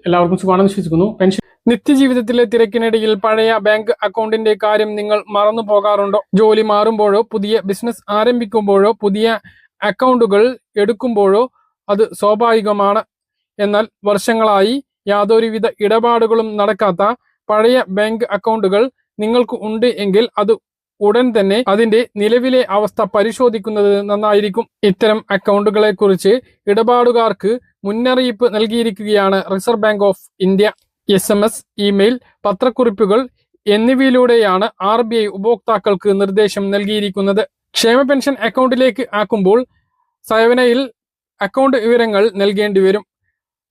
എല്ലാവർക്കും സുഖമാണെന്ന് വിശ്വസിക്കുന്നു. പെൻഷൻ നിത്യജീവിതത്തിലെ തിരക്കിനിടയിൽ പഴയ ബാങ്ക് അക്കൗണ്ടിന്റെ കാര്യം നിങ്ങൾ മറന്നു പോകാറുണ്ടോ? ജോലി മാറുമ്പോഴോ പുതിയ ബിസിനസ് ആരംഭിക്കുമ്പോഴോ പുതിയ അക്കൗണ്ടുകൾ എടുക്കുമ്പോഴോ അത് സ്വാഭാവികമാണ്. എന്നാൽ വർഷങ്ങളായി യാതൊരുവിധ ഇടപാടുകളും നടക്കാത്ത പഴയ ബാങ്ക് അക്കൗണ്ടുകൾ നിങ്ങൾക്ക് ഉണ്ട് എങ്കിൽ അത് ഉടൻ തന്നെ അതിന്റെ നിലവിലെ അവസ്ഥ പരിശോധിക്കുന്നത് നന്നായിരിക്കും. ഇത്തരം അക്കൗണ്ടുകളെ കുറിച്ച് ഇടപാടുകാർക്ക് മുന്നറിയിപ്പ് നൽകിയിരിക്കുകയാണ് Reserve Bank of India. SMS, email, പത്രക്കുറിപ്പുകൾ എന്നിവയിലൂടെയാണ് RBI ഉപഭോക്താക്കൾക്ക് നിർദ്ദേശം നൽകിയിരിക്കുന്നത്. ക്ഷേമ പെൻഷൻ അക്കൗണ്ടിലേക്ക് ആക്കുമ്പോൾ സേവനയിൽ അക്കൗണ്ട് വിവരങ്ങൾ നൽകേണ്ടി വരും.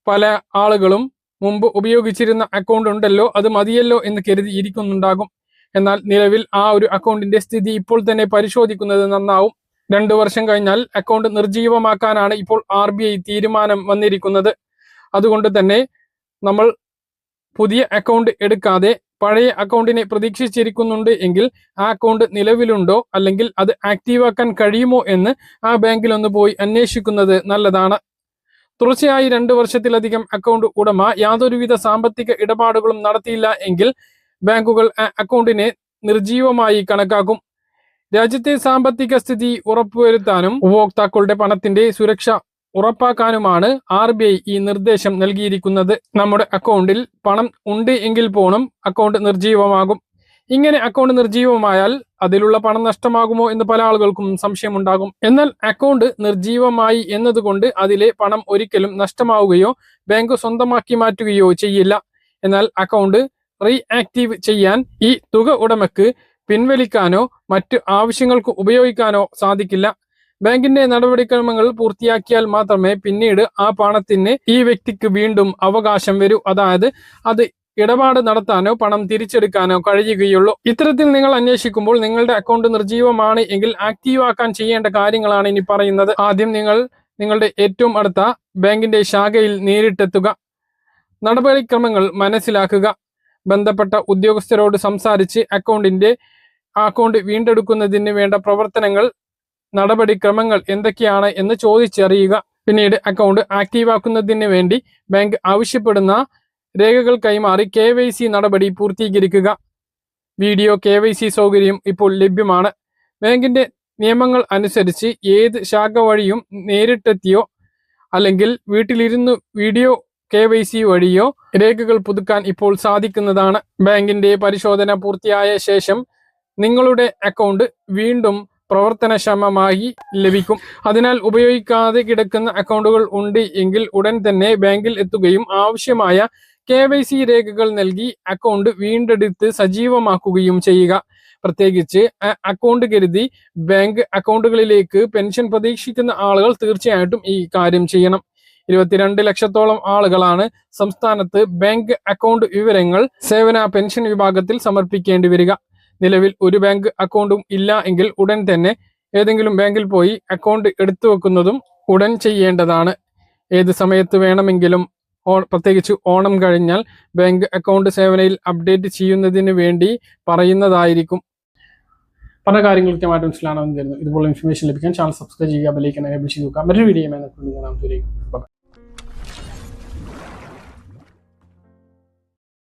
പല ആളുകളും മുമ്പ് ഉപയോഗിച്ചിരുന്ന അക്കൗണ്ട് ഉണ്ടല്ലോ, അത് മതിയല്ലോ എന്ന് കരുതി ഇരിക്കുന്നുണ്ടാകും. എന്നാൽ നിലവിൽ ആ ഒരു അക്കൗണ്ടിന്റെ സ്ഥിതി ഇപ്പോൾ തന്നെ പരിശോധിക്കുന്നത് നന്നാവും. 2 വർഷം കഴിഞ്ഞാൽ അക്കൗണ്ട് നിർജീവമാക്കാനാണ് ഇപ്പോൾ RBI തീരുമാനം വന്നിരിക്കുന്നത്. അതുകൊണ്ട് തന്നെ നമ്മൾ പുതിയ അക്കൗണ്ട് എടുക്കാതെ പഴയ അക്കൗണ്ടിനെ പ്രതീക്ഷിച്ചിരിക്കുന്നുണ്ട് എങ്കിൽ ആ അക്കൗണ്ട് നിലവിലുണ്ടോ അല്ലെങ്കിൽ അത് ആക്റ്റീവാക്കാൻ കഴിയുമോ എന്ന് ആ ബാങ്കിൽ ഒന്ന് പോയി അന്വേഷിക്കുന്നത് നല്ലതാണ്. തുടർച്ചയായി 2 വർഷത്തിലധികം അക്കൗണ്ട് ഉടമ യാതൊരുവിധ സാമ്പത്തിക ഇടപാടുകളും നടത്തിയില്ല എങ്കിൽ ബാങ്കുകൾ അക്കൗണ്ടിനെ നിർജീവമായി കണക്കാക്കും. രാജ്യത്തെ സാമ്പത്തിക സ്ഥിതി ഉറപ്പുവരുത്താനും ഉപഭോക്താക്കളുടെ പണത്തിന്റെ സുരക്ഷ ഉറപ്പാക്കാനുമാണ് RBI ഈ നിർദ്ദേശം നൽകിയിരിക്കുന്നത്. നമ്മുടെ അക്കൗണ്ടിൽ പണം ഉണ്ട് എങ്കിൽ പോലും അക്കൗണ്ട് നിർജീവമാകും. ഇങ്ങനെ അക്കൗണ്ട് നിർജീവമായാൽ അതിലുള്ള പണം നഷ്ടമാകുമോ എന്ന് പല ആളുകൾക്കും സംശയമുണ്ടാകും. എന്നാൽ അക്കൗണ്ട് നിർജീവമായി എന്നതുകൊണ്ട് അതിലെ പണം ഒരിക്കലും നഷ്ടമാവുകയോ ബാങ്ക് സ്വന്തമാക്കി മാറ്റുകയോ ചെയ്യില്ല. എന്നാൽ അക്കൗണ്ട് റീആക്റ്റീവ് ചെയ്യാൻ ഈ തുക ഉടമയ്ക്ക് പിൻവലിക്കാനോ മറ്റു ആവശ്യങ്ങൾക്ക് ഉപയോഗിക്കാനോ സാധിക്കില്ല. ബാങ്കിന്റെ നടപടിക്രമങ്ങൾ പൂർത്തിയാക്കിയാൽ മാത്രമേ പിന്നീട് ആ പണത്തിന് ഈ വ്യക്തിക്ക് വീണ്ടും അവകാശം വരൂ. അതായത് അത് ഇടപാട് നടത്താനോ പണം തിരിച്ചെടുക്കാനോ കഴിയുകയുള്ളൂ. ഇത്തരത്തിൽ നിങ്ങൾ അന്വേഷിക്കുമ്പോൾ നിങ്ങളുടെ അക്കൗണ്ട് നിർജീവമാണ് എങ്കിൽ ആക്റ്റീവ് ആക്കാൻ ചെയ്യേണ്ട കാര്യങ്ങളാണ് ഇനി പറയുന്നത്. ആദ്യം നിങ്ങൾ നിങ്ങളുടെ ഏറ്റവും അടുത്ത ബാങ്കിന്റെ ശാഖയിൽ നേരിട്ടെത്തുക. നടപടിക്രമങ്ങൾ മനസ്സിലാക്കുക. ബന്ധപ്പെട്ട ഉദ്യോഗസ്ഥരോട് സംസാരിച്ച് അക്കൗണ്ട് വീണ്ടെടുക്കുന്നതിന് വേണ്ട പ്രവർത്തനങ്ങൾ, നടപടിക്രമങ്ങൾ എന്തൊക്കെയാണ് എന്ന് ചോദിച്ചറിയുക. പിന്നീട് അക്കൗണ്ട് ആക്റ്റീവ് ആക്കുന്നതിന് വേണ്ടി ബാങ്ക് ആവശ്യപ്പെടുന്ന രേഖകൾ കൈമാറി KYC നടപടി പൂർത്തീകരിക്കുക. വീഡിയോ KYC സൗകര്യം ഇപ്പോൾ ലഭ്യമാണ്. ബാങ്കിന്റെ നിയമങ്ങൾ അനുസരിച്ച് ഏത് ശാഖ വഴിയും നേരിട്ടെത്തിയോ അല്ലെങ്കിൽ വീട്ടിലിരുന്ന് വീഡിയോ KYC വഴിയോ രേഖകൾ പുതുക്കാൻ ഇപ്പോൾ സാധിക്കുന്നതാണ്. ബാങ്കിന്റെ പരിശോധന പൂർത്തിയായ ശേഷം നിങ്ങളുടെ അക്കൗണ്ട് വീണ്ടും പ്രവർത്തനക്ഷമമായി ലഭിക്കും. അതിനാൽ ഉപയോഗിക്കാതെ കിടക്കുന്ന അക്കൗണ്ടുകൾ ഉണ്ട് എങ്കിൽ ഉടൻ തന്നെ ബാങ്കിൽ എത്തുകയും ആവശ്യമായ KYC രേഖകൾ നൽകി അക്കൗണ്ട് വീണ്ടെടുത്ത് സജീവമാക്കുകയും ചെയ്യുക. പ്രത്യേകിച്ച് അക്കൗണ്ട് കരുതി ബാങ്ക് അക്കൗണ്ടുകളിലേക്ക് പെൻഷൻ പ്രതീക്ഷിക്കുന്ന ആളുകൾ തീർച്ചയായിട്ടും ഈ കാര്യം ചെയ്യണം. 22 ലക്ഷത്തോളം ആളുകളാണ് സംസ്ഥാനത്ത് ബാങ്ക് അക്കൗണ്ട് വിവരങ്ങൾ സേവന പെൻഷൻ വിഭാഗത്തിൽ സമർപ്പിക്കേണ്ടി വരിക. നിലവിൽ ഒരു ബാങ്ക് അക്കൗണ്ടും ഇല്ല എങ്കിൽ ഉടൻ തന്നെ ഏതെങ്കിലും ബാങ്കിൽ പോയി അക്കൗണ്ട് എടുത്തു വെക്കുന്നതും ഉടൻ ചെയ്യേണ്ടതാണ്. ഏത് സമയത്ത് വേണമെങ്കിലും, പ്രത്യേകിച്ച് ഓണം കഴിഞ്ഞാൽ ബാങ്ക് അക്കൗണ്ട് സേവനയിൽ അപ്ഡേറ്റ് ചെയ്യുന്നതിന് വേണ്ടി പറയുന്നതായിരിക്കും. പല കാര്യങ്ങൾ കൃത്യമായിട്ട് മനസ്സിലാണെന്ന് തരുന്നു. ഇതുപോലെ ഇൻഫർമേഷൻ ലഭിക്കാൻ ചാനൽ സബ്സ്ക്രൈബ് ചെയ്യുക, ബെൽ ഐക്കൺ എനേബിൾ ചെയ്ത് വെക്കുക. മറ്റൊരു വീഡിയോ